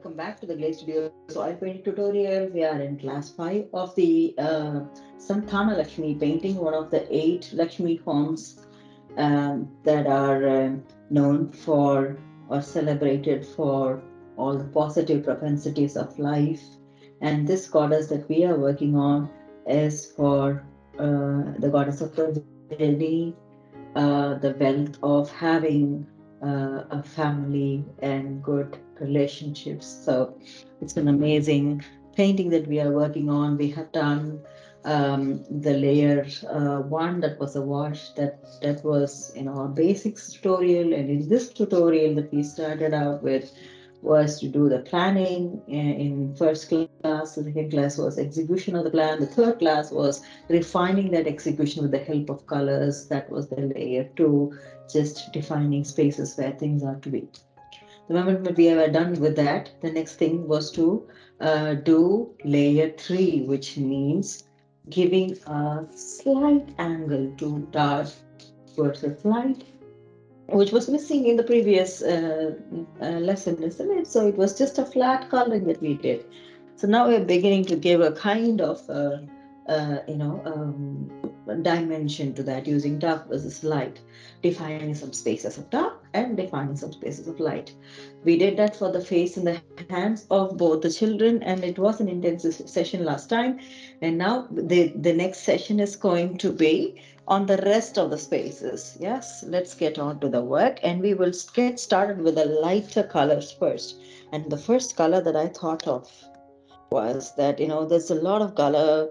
welcome back to the GLAC Studio. So I painting tutorial. We are in class 5 of the Santhana Lakshmi painting, one of the 8 Lakshmi forms that are known for or celebrated for all the positive propensities of life. And this goddess that we are working on is for the goddess of progeny, the wealth of having a family and good relationships. So it's an amazing painting that we are working on. We have done the layer one, that was a wash, that was a basics tutorial, and in this tutorial that we started out with was to do the planning in first class. The second class was execution of the plan. The third class was refining that execution with the help of colors. That was the layer two, just defining spaces where things are to be. The moment we were done with that, the next thing was to do layer three, which means giving a slight angle to dark versus light, which was missing in the previous lesson, isn't it? So it was just a flat coloring that we did. So now we're beginning to give a kind of dimension to that using dark versus light, defining some spaces of dark and defining some spaces of light. We did that for the face and the hands of both the children, and it was an intensive session last time. And now the next session is going to be on the rest of the spaces. Yes, let's get on to the work, and we will get started with the lighter colors first. And the first color that I thought of was that there's a lot of color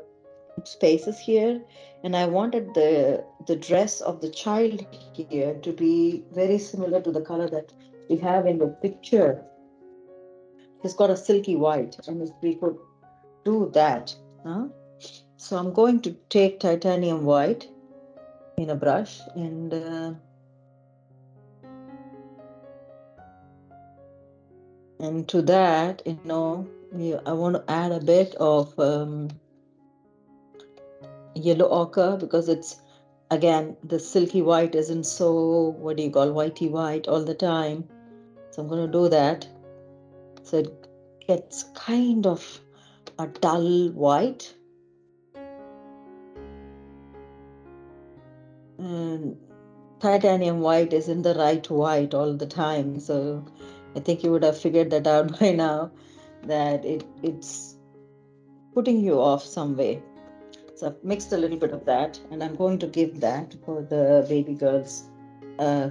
spaces here, and I wanted the dress of the child here to be very similar to the color that we have in the picture. He's got a silky white, and if we could do that, huh? So I'm going to take titanium white in a brush, and to that, I want to add a bit of yellow ochre, because it's, again, the silky white isn't so, what do you call, whitey white all the time. So I'm going to do that. So it gets kind of a dull white. And titanium white isn't the right white all the time. So I think you would have figured that out by now, that it's putting you off some way. So I've mixed a little bit of that, and I'm going to give that for the baby girl's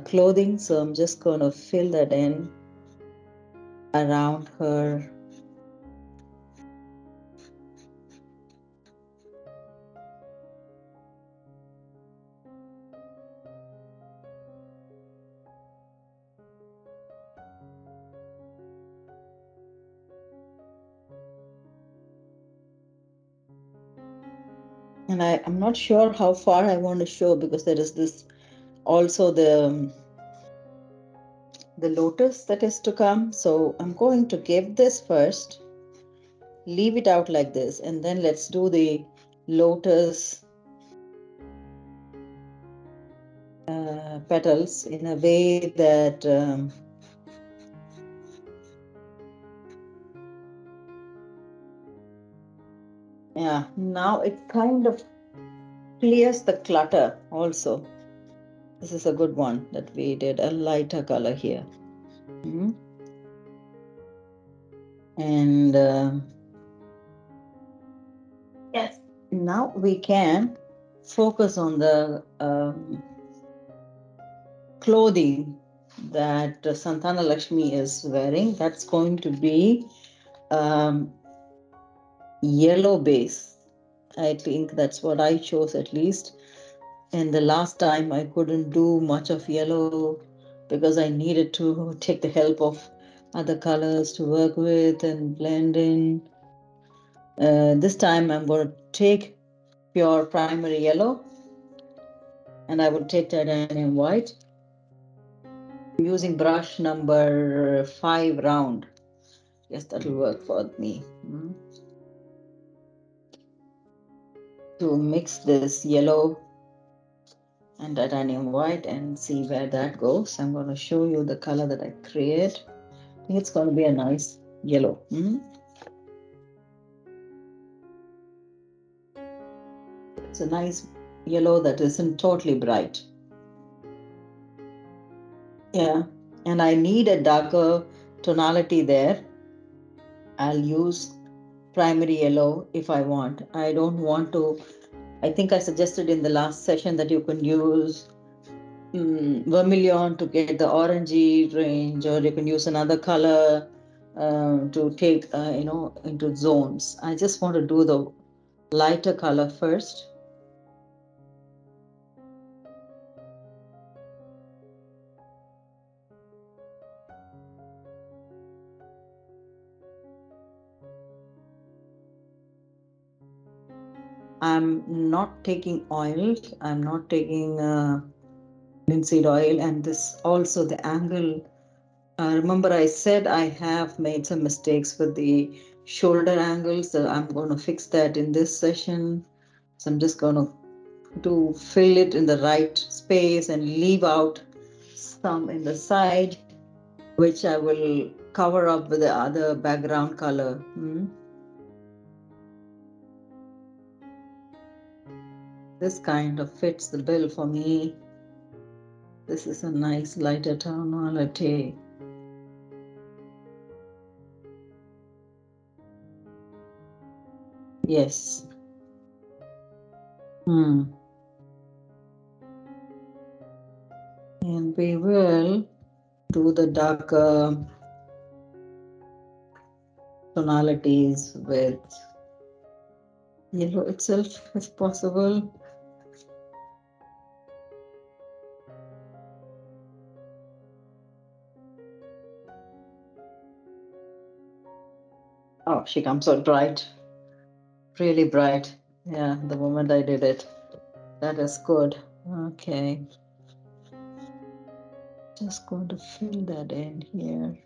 clothing. So I'm just going to fill that in around her. And I'm not sure how far I want to show, because there is this also the lotus that is to come. So I'm going to give this first, leave it out like this, and then let's do the lotus petals in a way that yeah, now it kind of clears the clutter also. This is a good one that we did a lighter color here. And yes, now we can focus on the clothing that Santhana Lakshmi is wearing. That's going to be yellow base. I think that's what I chose, at least. And the last time I couldn't do much of yellow because I needed to take the help of other colors to work with and blend in. This time I'm going to take pure primary yellow, and I would take titanium white using brush number 5 round. Yes, that will work for me. To mix this yellow and titanium white and see where that goes. I'm going to show you the color that I create. I think it's going to be a nice yellow. It's a nice yellow that isn't totally bright. Yeah, and I need a darker tonality there. I'll use primary yellow if I want. I don't want to. I think I suggested in the last session that you can use vermilion to get the orangey range, or you can use another color to take into zones. I just want to do the lighter color first. I'm not taking oil. I'm not taking linseed oil, and this also the angle. Remember, I said I have made some mistakes with the shoulder angles. So I'm going to fix that in this session. So I'm just going to fill it in the right space and leave out some in the side, which I will cover up with the other background color. This kind of fits the bill for me. This is a nice lighter tonality. Yes. And we will do the darker tonalities with yellow itself, if possible. Oh, she comes out bright. Really bright. Yeah, the moment I did it. That is good. Okay. Just going to fill that in here.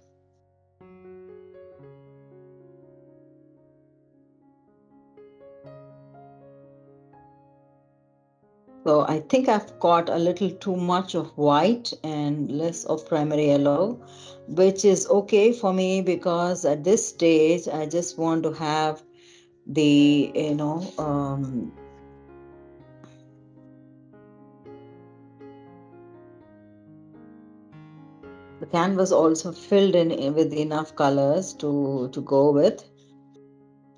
So I think I've got a little too much of white and less of primary yellow, which is okay for me because at this stage I just want to have the, the canvas also filled in with enough colors to go with.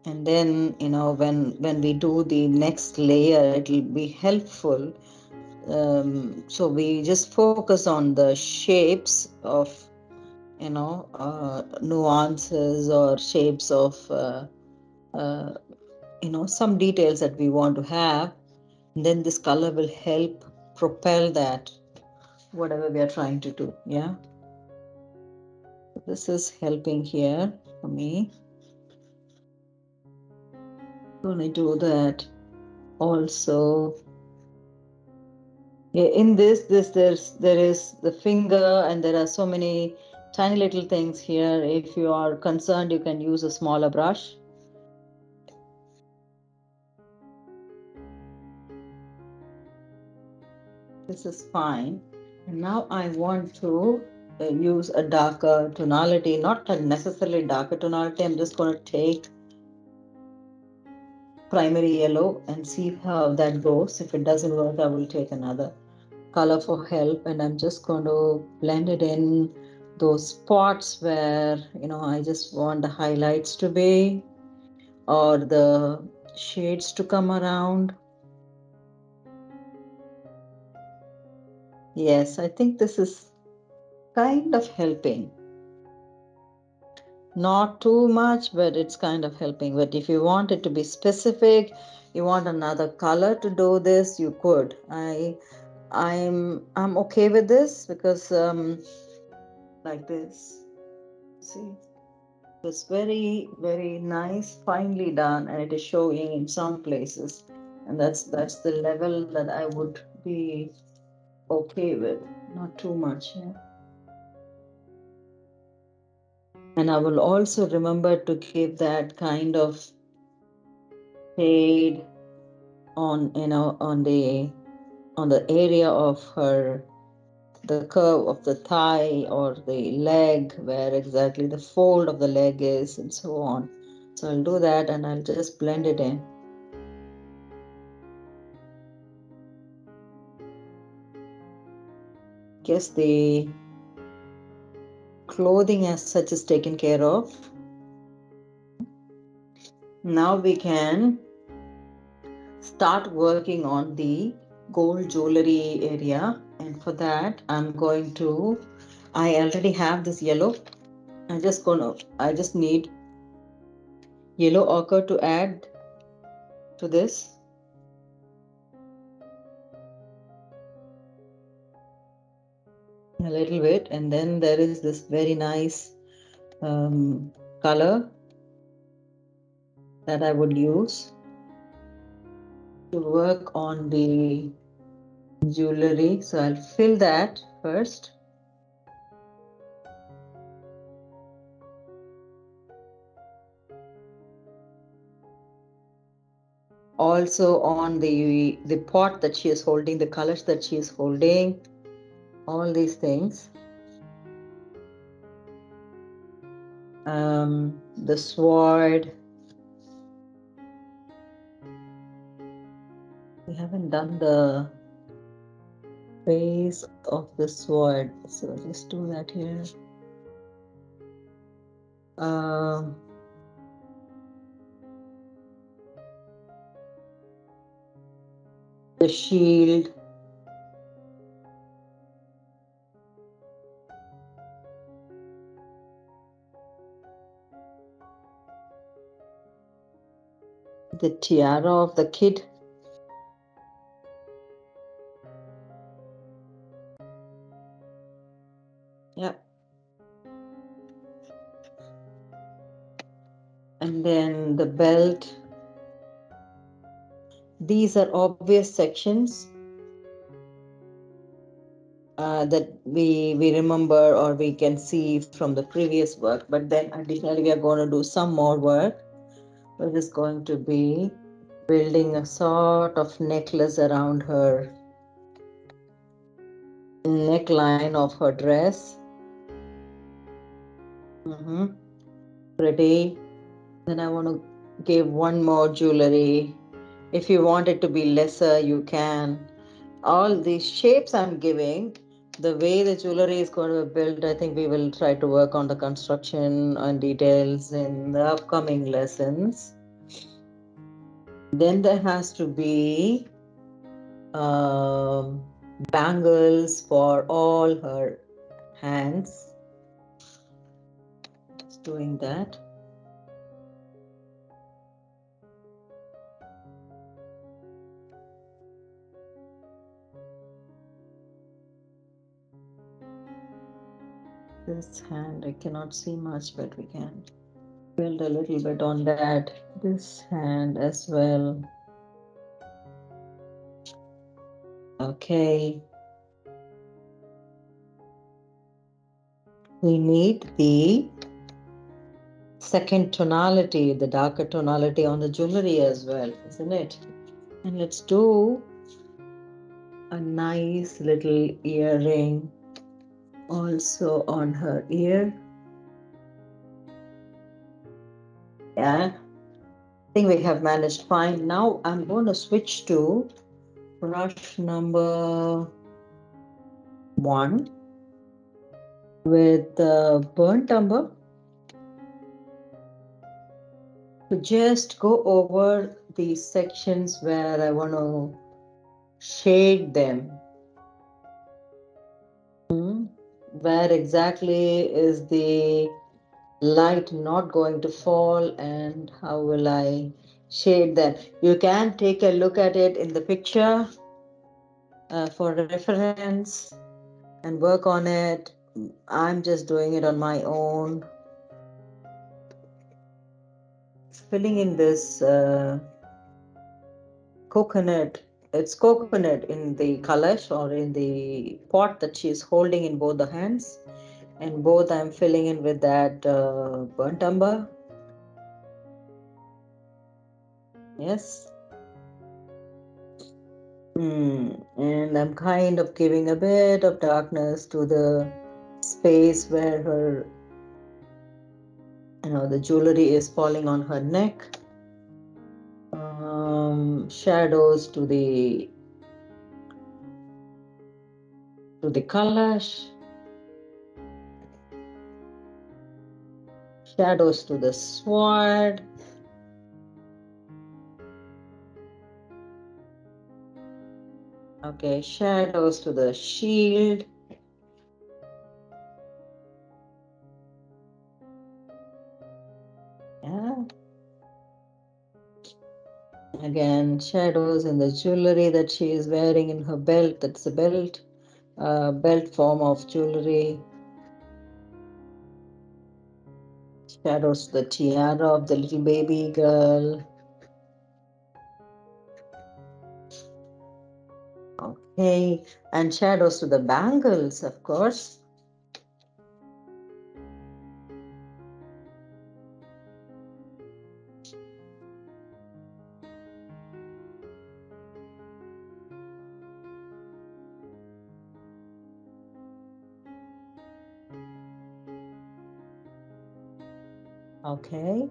And then, when we do the next layer, it'll be helpful. So we just focus on the shapes of, nuances or shapes of, some details that we want to have. And then this color will help propel that, whatever we are trying to do. Yeah. This is helping here for me. Going to do that also. In this there is the finger, and there are so many tiny little things here. If you are concerned, you can use a smaller brush. This is fine. And now I want to use a darker tonality, not a necessarily darker tonality. I'm just going to take primary yellow and see how that goes. If it doesn't work, I will take another color for help, and I'm just going to blend it in those spots where I just want the highlights to be, or the shades to come around. Yes, I think this is kind of helping. Not too much, but it's kind of helping. But if you want it to be specific, you want another color to do this, you could. I'm okay with this because like this, see, it's very, very nice, finely done, and it is showing in some places, and that's the level that I would be okay with. Not too much. Yeah? And I will also remember to give that kind of shade on on the area of her the curve of the thigh or the leg, where exactly the fold of the leg is, and so on. So I'll do that and I'll just blend it in. Guess the clothing as such is taken care of. Now we can start working on the gold jewelry area, and for that I'm going to, I already have this yellow. I just need yellow ochre to add to this. A little bit, and then there is this very nice color that I would use to work on the jewelry. So I'll fill that first. Also on the pot that she is holding, the colors that she is holding, all these things. The sword. We haven't done the base of the sword, so just do that here. The shield. The tiara of the kid. Yep. And then the belt. These are obvious sections that we remember or we can see from the previous work, but then additionally we are going to do some more work. We're just going to be building a sort of necklace around her neckline of her dress. Pretty. Then I want to give one more jewelry. If you want it to be lesser, you can. All these shapes I'm giving, the way the jewelry is going to be built, I think we will try to work on the construction and details in the upcoming lessons. Then there has to be bangles for all her hands. Just doing that. This hand, I cannot see much, but we can build a little bit on that. This hand as well. Okay. We need the second tonality, the darker tonality on the jewelry as well, isn't it? And let's do a nice little earring also on her ear. Yeah, I think we have managed fine. Now I'm going to switch to brush number 1 with burnt umber to just go over these sections where I want to shade them. Where exactly is the light not going to fall and how will I shade that? You can take a look at it in the picture for reference and work on it. I'm just doing it on my own. Filling in this coconut. It's coconut in the kalash or in the pot that she's holding in both the hands. And both I'm filling in with that burnt umber. Yes. And I'm kind of giving a bit of darkness to the space where her, the jewelry is falling on her neck. Shadows to the kalash. Shadows to the sword. Okay, shadows to the shield. Yeah. Again, shadows in the jewelry that she is wearing in her belt. That's a belt, belt form of jewelry. Shadows to the tiara of the little baby girl. Okay, and shadows to the bangles, of course. Okay.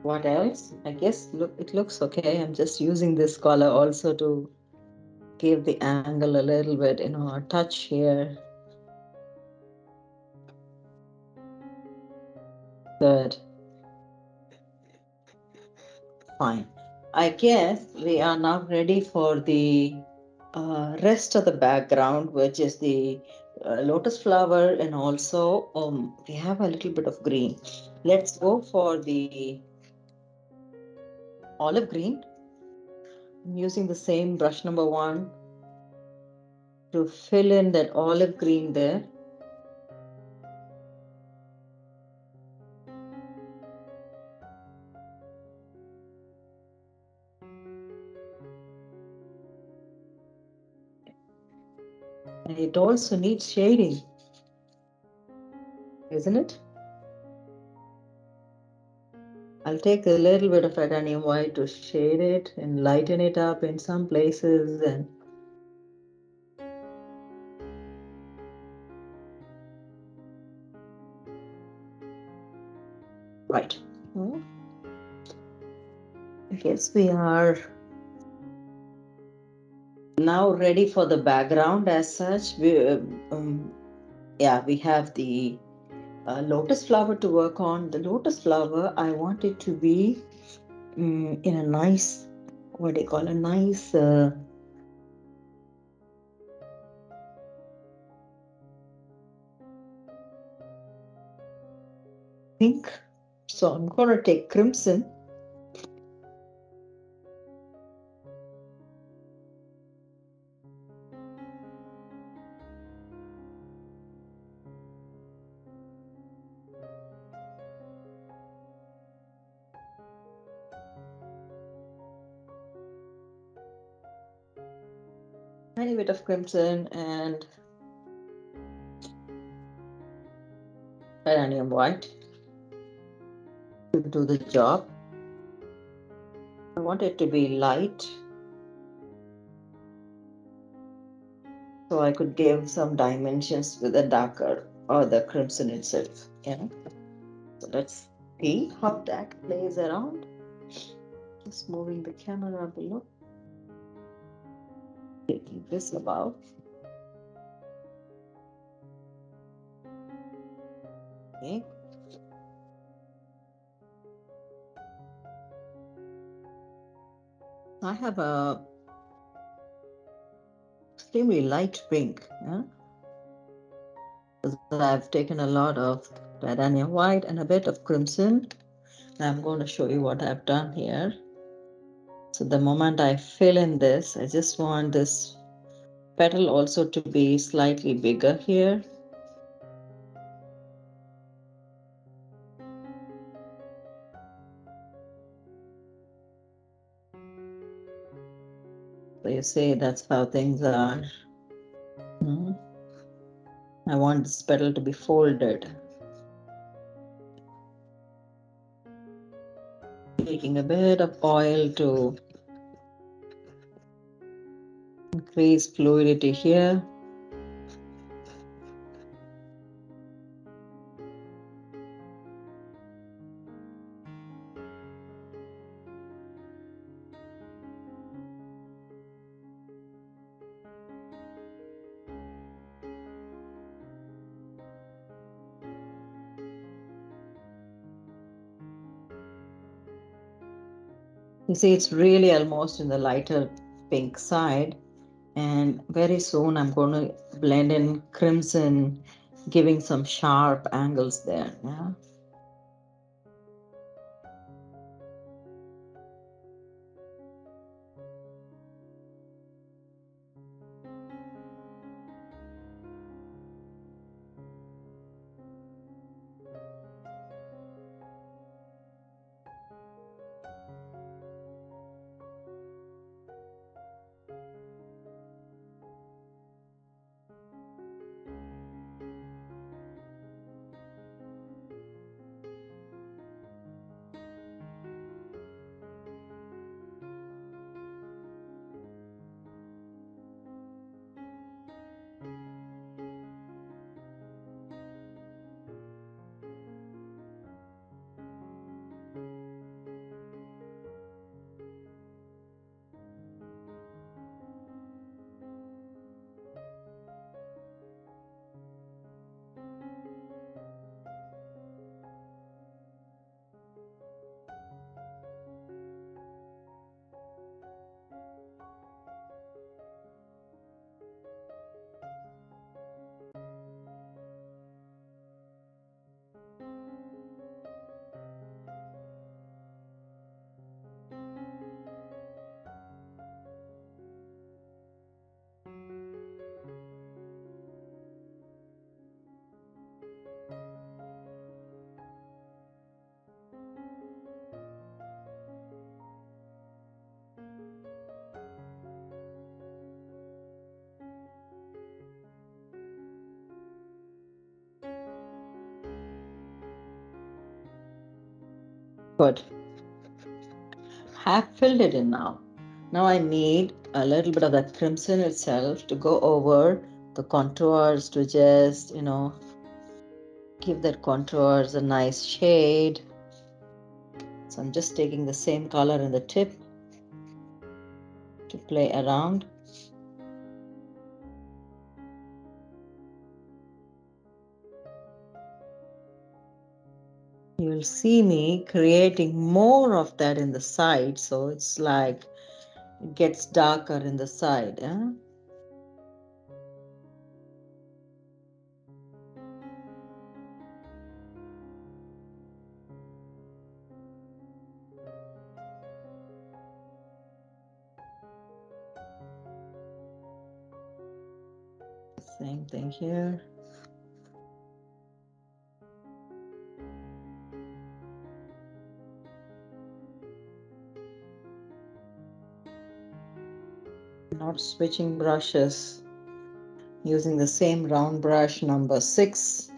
What else? I guess it looks okay. I'm just using this color also to give the angle a little bit, a touch here. Good. Fine. I guess we are now ready for the rest of the background, which is the lotus flower, and also we have a little bit of green. Let's go for the olive green. I'm using the same brush number 1 to fill in that olive green there. And it also needs shading, isn't it? I'll take a little bit of titanium white to shade it and lighten it up in some places. And right. I guess we are now ready for the background as such. We have the lotus flower to work on. The lotus flower, I want it to be in a nice, what do you call, a nice pink. So I'm going to take crimson. Tiny bit of crimson and titanium white to do the job. I want it to be light, so I could give some dimensions with the darker or the crimson itself. So let's see how that plays around. Just moving the camera below, taking this above. Okay. I have a extremely light pink. I've taken a lot of titanium white and a bit of crimson. I'm going to show you what I've done here. So the moment I fill in this, I just want this petal also to be slightly bigger here. So you see, that's how things are. I want this petal to be folded. Taking a bit of oil to Increase fluidity here. You see, it's really almost in the lighter pink side. And very soon I'm going to blend in crimson, giving some sharp angles there. Yeah. Good. Have filled it in now. Now I need a little bit of that crimson itself to go over the contours to just, give that contours a nice shade. So I'm just taking the same color in the tip to play around. You will see me creating more of that in the side, so it's like it gets darker in the side. Yeah? Same thing here. Not switching brushes, using the same round brush number 6.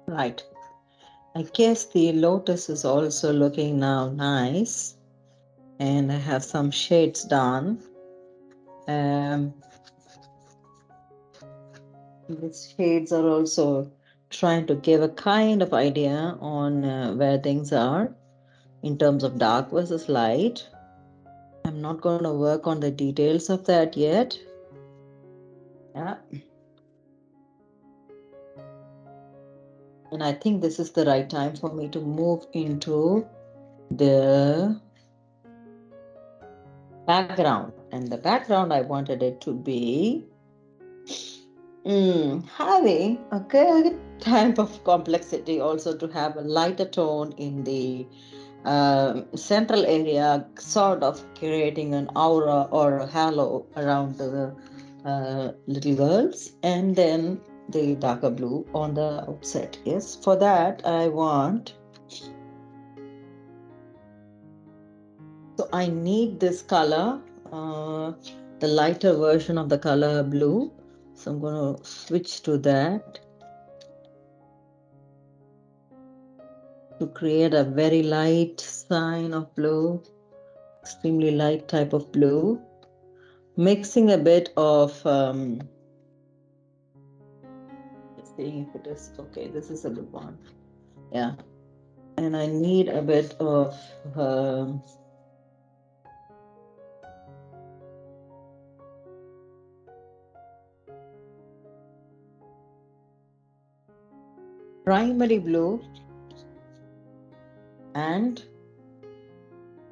Right. I guess the lotus is also looking now nice. And I have some shades done. These shades are also trying to give a kind of idea on where things are in terms of dark versus light. I'm not going to work on the details of that yet. Yeah. And I think this is the right time for me to move into the background. And the background, I wanted it to be having a good type of complexity, also to have a lighter tone in the central area, sort of creating an aura or a halo around the little girls, and then the darker blue on the outset. Yes, for that I want. So I need this color, the lighter version of the color blue. So I'm going to switch to that to create a very light sign of blue, extremely light type of blue, mixing a bit of, seeing if it is, okay, this is a good one. Yeah. And I need a bit of, primary blue and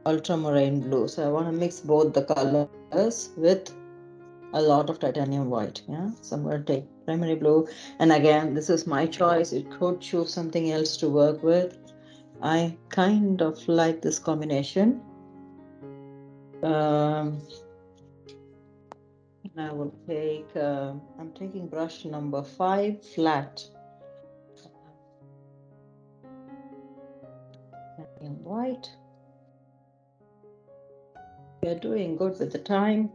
ultramarine blue. So I want to mix both the colors with a lot of titanium white. Yeah, so I'm going to take primary blue, and again, this is my choice. It could choose something else to work with. I kind of like this combination. I will take, I'm taking brush number 5 flat. In white. We are doing good with the time.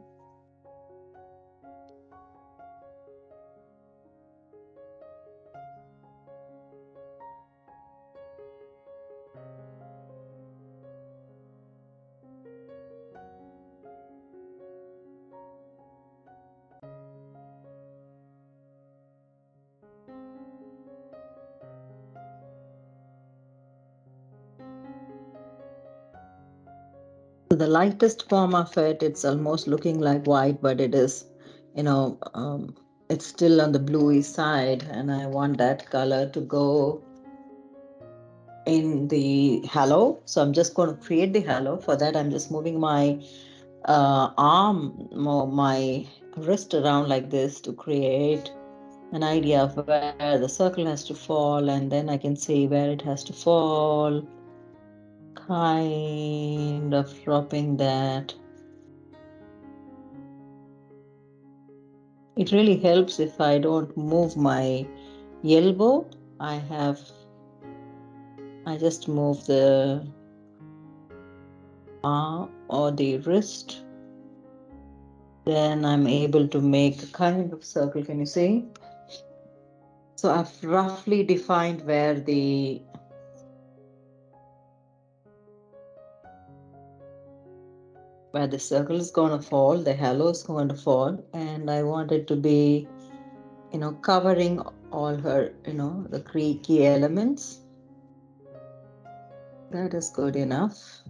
So the lightest form of it, it's almost looking like white, but it is, it's still on the bluey side, and I want that color to go in the halo. So I'm just going to create the halo. For that, I'm just moving my arm, my wrist around like this to create an idea of where the circle has to fall, and then I can see where it has to fall, kind of dropping that. It really helps if I don't move my elbow. I just move the arm or the wrist. Then I'm able to make a kind of circle. Can you see? So I've roughly defined where the circle is going to fall, the halo is going to fall, and I want it to be, covering all her, the key elements. That is good enough.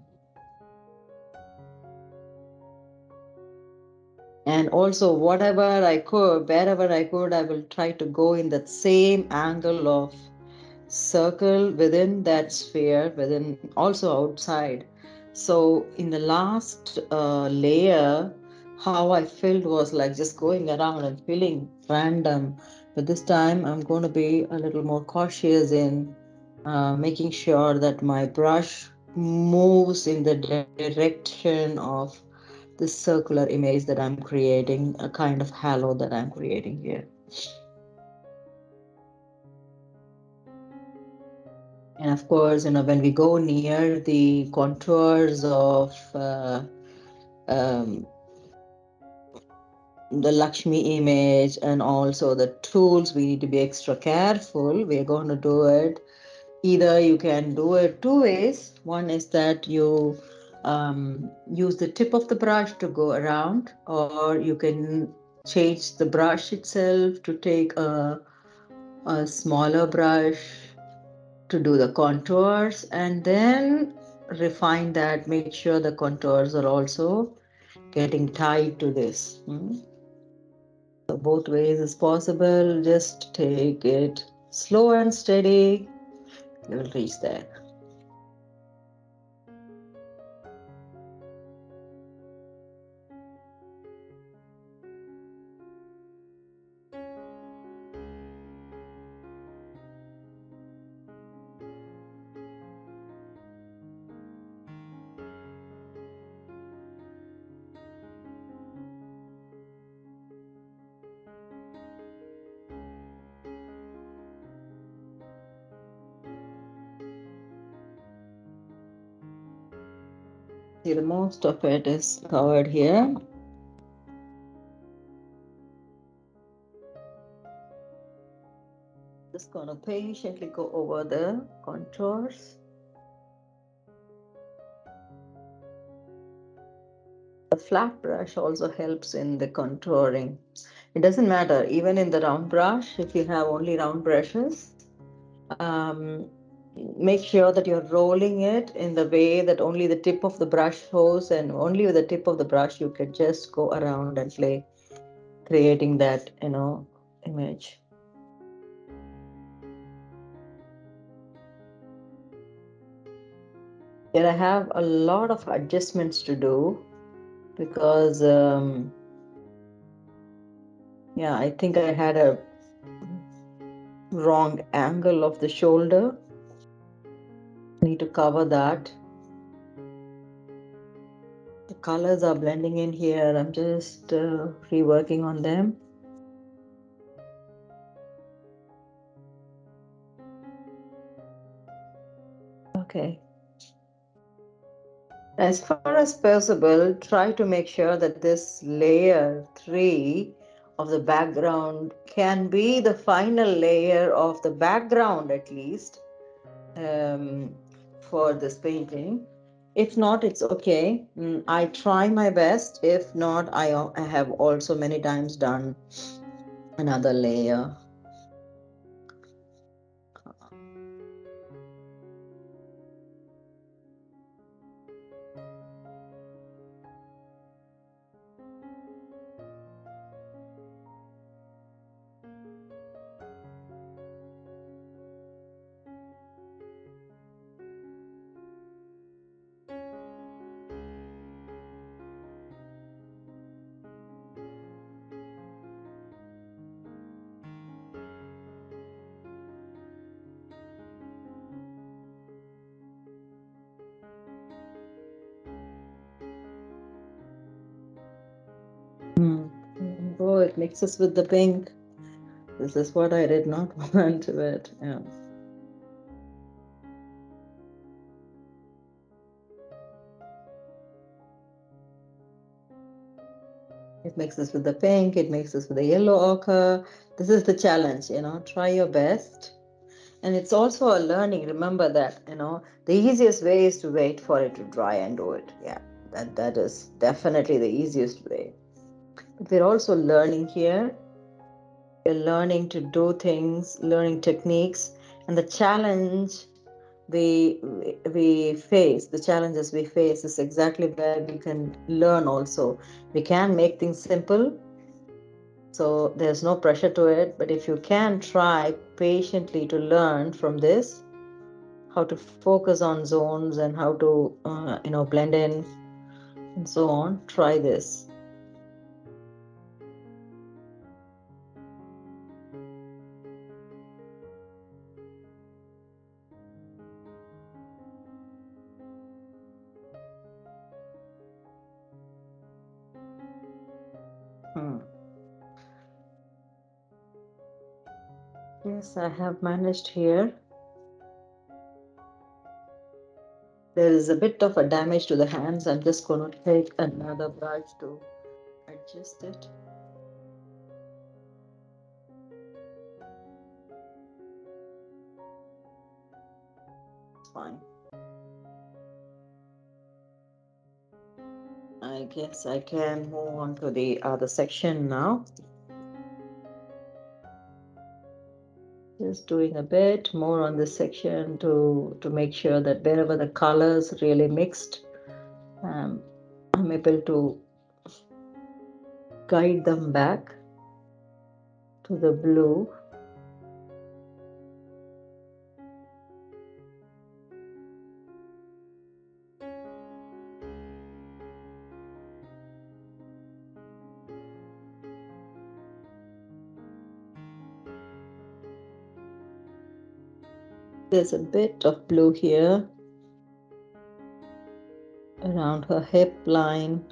And also wherever I could, I will try to go in that same angle of circle within that sphere, within also outside. So in the last layer, how I filled was like just going around and filling random. But this time I'm going to be a little more cautious in making sure that my brush moves in the direction of this circular image that I'm creating, a kind of halo that I'm creating here. And of course, when we go near the contours of the Lakshmi image and also the tools, we need to be extra careful. We're going to do it. Either you can do it two ways. One is that you use the tip of the brush to go around, or you can change the brush itself to take a smaller brush to do the contours, and then refine that, make sure the contours are also getting tied to this. So both ways is possible. Just take it slow and steady. You will reach there. See, the most of it is covered here. Just gonna patiently go over the contours. The flat brush also helps in the contouring. It doesn't matter, even in the round brush, if you have only round brushes, um, make sure that you're rolling it in the way that only the tip of the brush shows, and only with the tip of the brush you can just go around and play, creating that, image. Here I have a lot of adjustments to do because, yeah, I think I had a wrong angle of the shoulder. I need to cover that. The colors are blending in here. I'm just reworking on them. Okay. As far as possible, try to make sure that this layer 3 of the background can be the final layer of the background, at least, for this painting. If not, it's okay. I try my best. If not, I have also many times done another layer. Oh, it mixes with the pink. This is what I did not want to it. Yeah. It mixes with the pink, it mixes with the yellow ochre. This is the challenge, try your best. And it's also a learning. Remember that, the easiest way is to wait for it to dry and do it. Yeah, that is definitely the easiest way. But we're also learning here. We're learning to do things, learning techniques, and the challenge we face, the challenges we face is exactly where we can learn also. We can make things simple, so there's no pressure to it, but if you can try patiently to learn from this, how to focus on zones and how to blend in and so on, try this. Yes, I have managed here. There is a bit of a damage to the hands. I'm just going to take another brush to adjust it. It's fine. I guess I can move on to the other section now. Just doing a bit more on this section to make sure that wherever the colors really mixed, I'm able to guide them back to the blue. There's a bit of blue here around her hip line.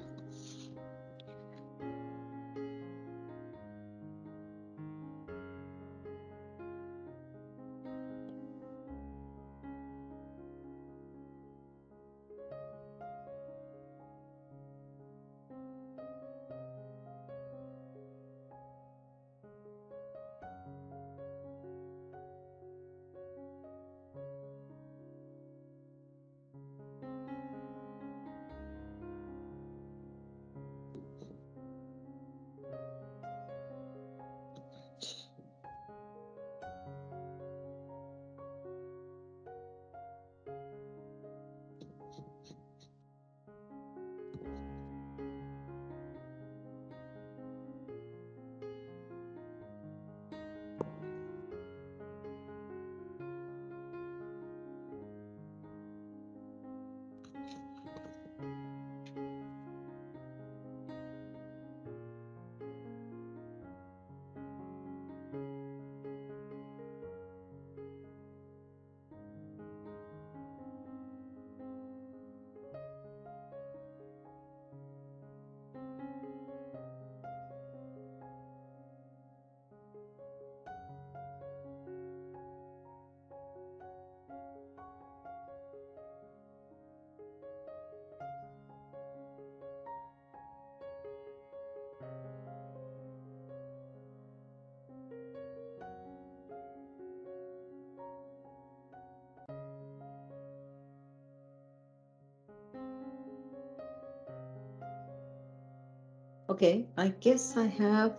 Okay, I guess I have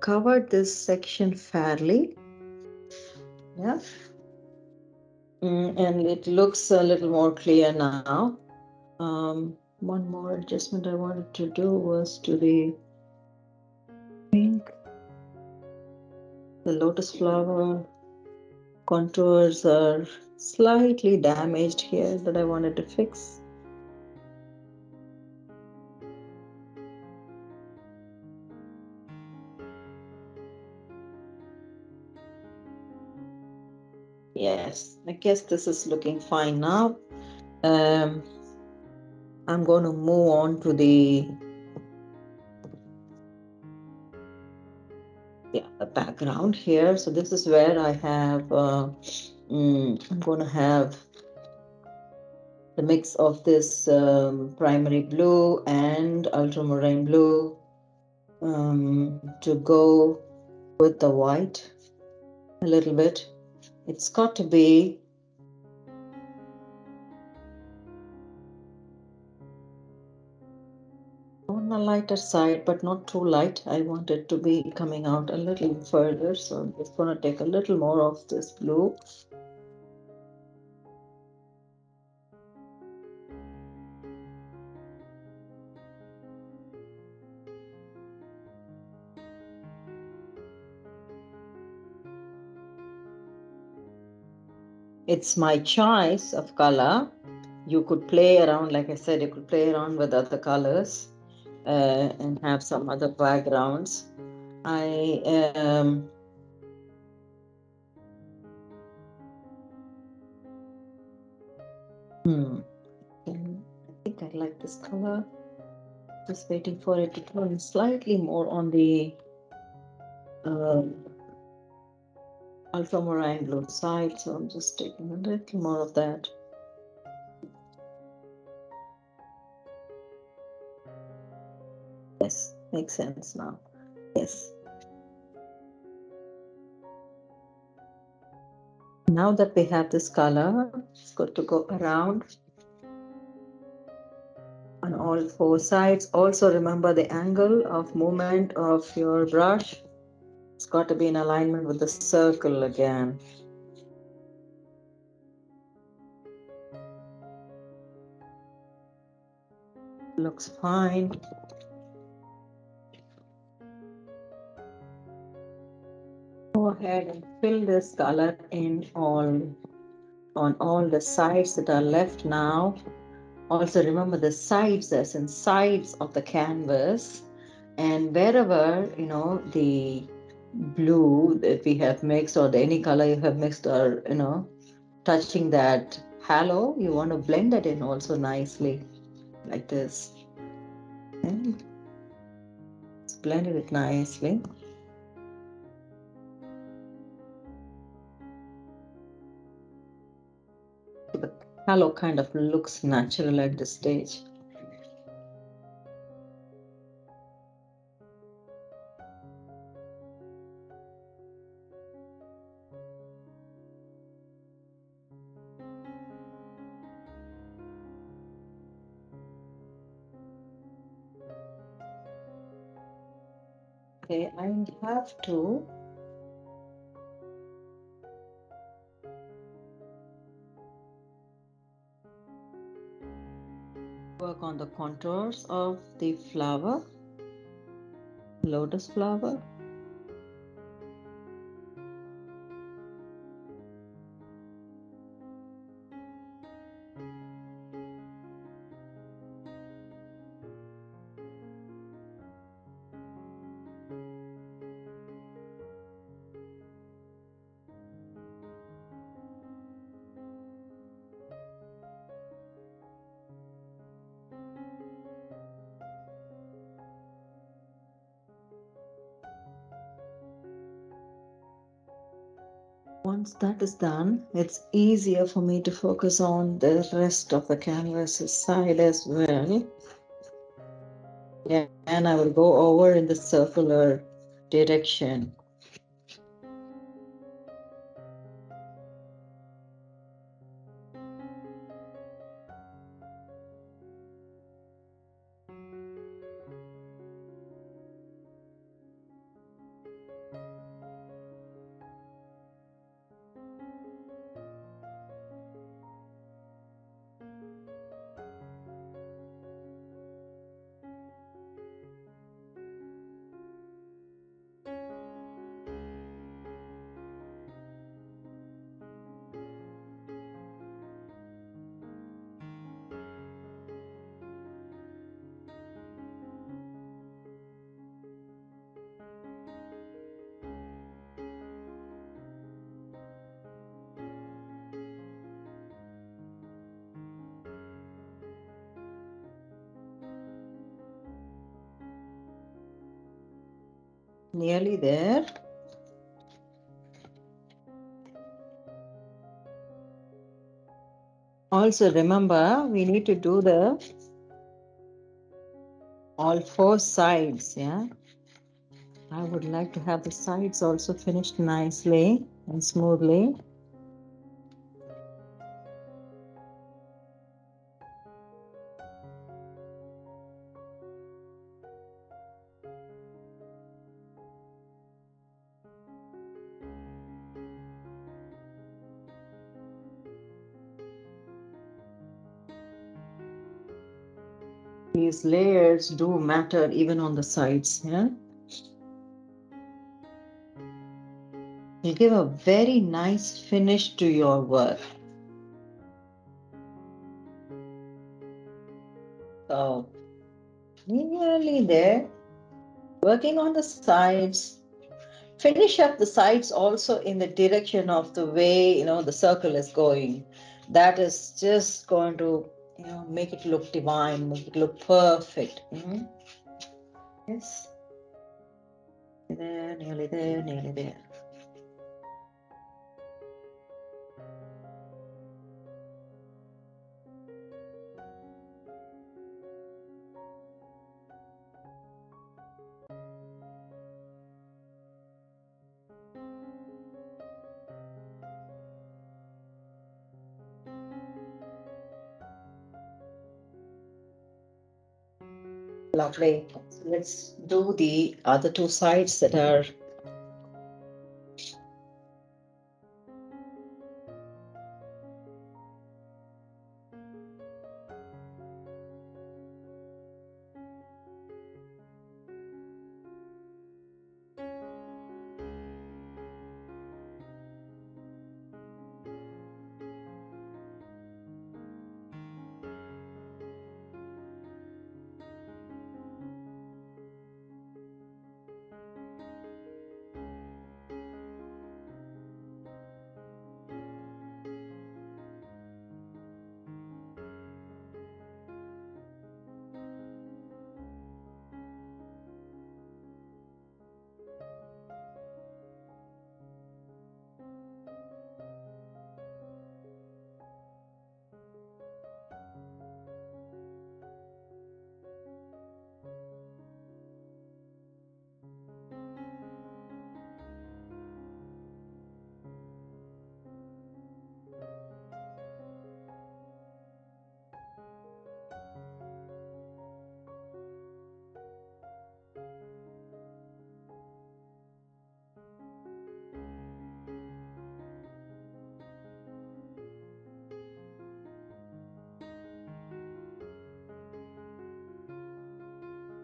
covered this section fairly. Yeah. And it looks a little more clear now. One more adjustment I wanted to do was to the pink. The lotus flower contours are slightly damaged here that I wanted to fix. Yes, I guess this is looking fine now. I'm going to move on to the background here. So this is where I have, I'm going to have the mix of this primary blue and ultramarine blue to go with the white a little bit. It's got to be on the lighter side, but not too light. I want it to be coming out a little further. So I'm just going to take a little more of this blue. It's my choice of color. You could play around, like I said, you could play around with other colors and have some other backgrounds. I think I like this color. Just waiting for it to turn slightly more on the ultramarine blue side. So I'm just taking a little more of that. Yes, makes sense now. Yes. Now that we have this color, it's good to go around on all four sides. Also remember the angle of movement of your brush. It's got to be in alignment with the circle again. Looks fine. Go ahead and fill this color in on all the sides that are left now. Also remember the sides as in sides of the canvas, and wherever the blue that we have mixed or any color you have mixed or touching that halo, you want to blend it in also nicely like this, and blend it nicely. The halo kind of looks natural at this stage. Okay, I have to work on the contours of the flower, lotus flower. Once that is done, it's easier for me to focus on the rest of the canvas side as well. Yeah, and I will go over in the circular direction. Nearly there. Also remember, we need to do the all four sides, yeah. I would like to have the sides also finished nicely and smoothly. These layers do matter even on the sides, yeah. You give a very nice finish to your work. So nearly there. Working on the sides. Finish up the sides also in the direction of the way the circle is going. That is just going to make it look divine, make it look perfect. Yes. There, nearly there, nearly there. Lovely. So let's do the other two sides that are.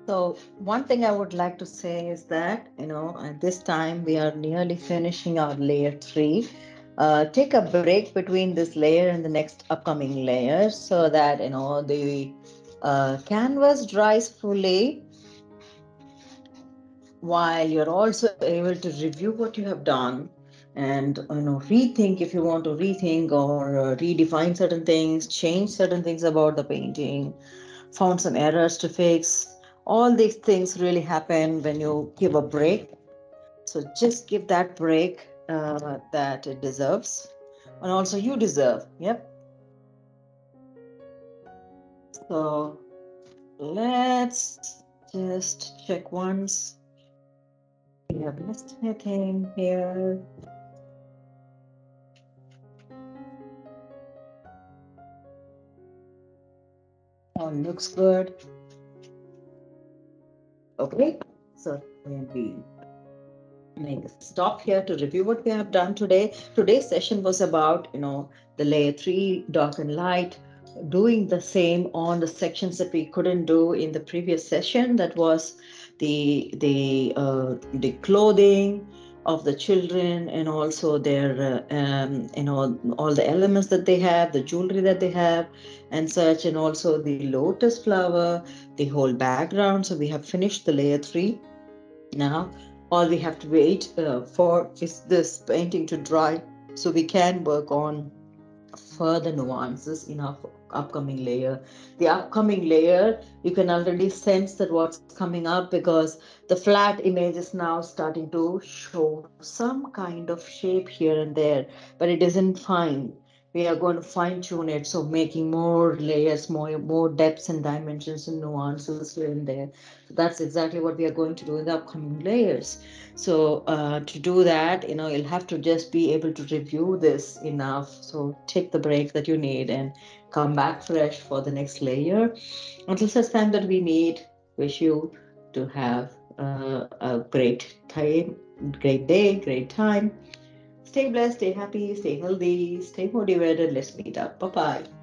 So one thing I would like to say is that, at this time we are nearly finishing our layer three. Take a break between this layer and the next upcoming layer so that, the canvas dries fully, while you're also able to review what you have done and, rethink if you want to rethink or redefine certain things, change certain things about the painting, found some errors to fix. All these things really happen when you give a break. So just give that break that it deserves, and also you deserve. Yep. So let's just check once. We have missed anything here. All looks good. Okay. So we make a stop here to review what we have done today. Today's session was about, the layer three, dark and light, doing the same on the sections that we couldn't do in the previous session. That was the clothing of the children, and also their all the elements that they have, the jewelry that they have and such, and also the lotus flower, the whole background. So we have finished the layer three. Now, all we have to wait for is this painting to dry so we can work on further nuances in our upcoming layer. The upcoming layer, you can already sense that what's coming up, because the flat image is now starting to show some kind of shape here and there, but it isn't fine. We are going to fine tune it, so making more layers, more depths and dimensions and nuances here and there. So that's exactly what we are going to do in the upcoming layers. So to do that, you'll have to just be able to review this enough. So take the break that you need and come back fresh for the next layer. Until such time that we meet, wish you to have a great time, great day, great time. Stay blessed, stay happy, stay healthy, stay motivated. Let's meet up. Bye bye.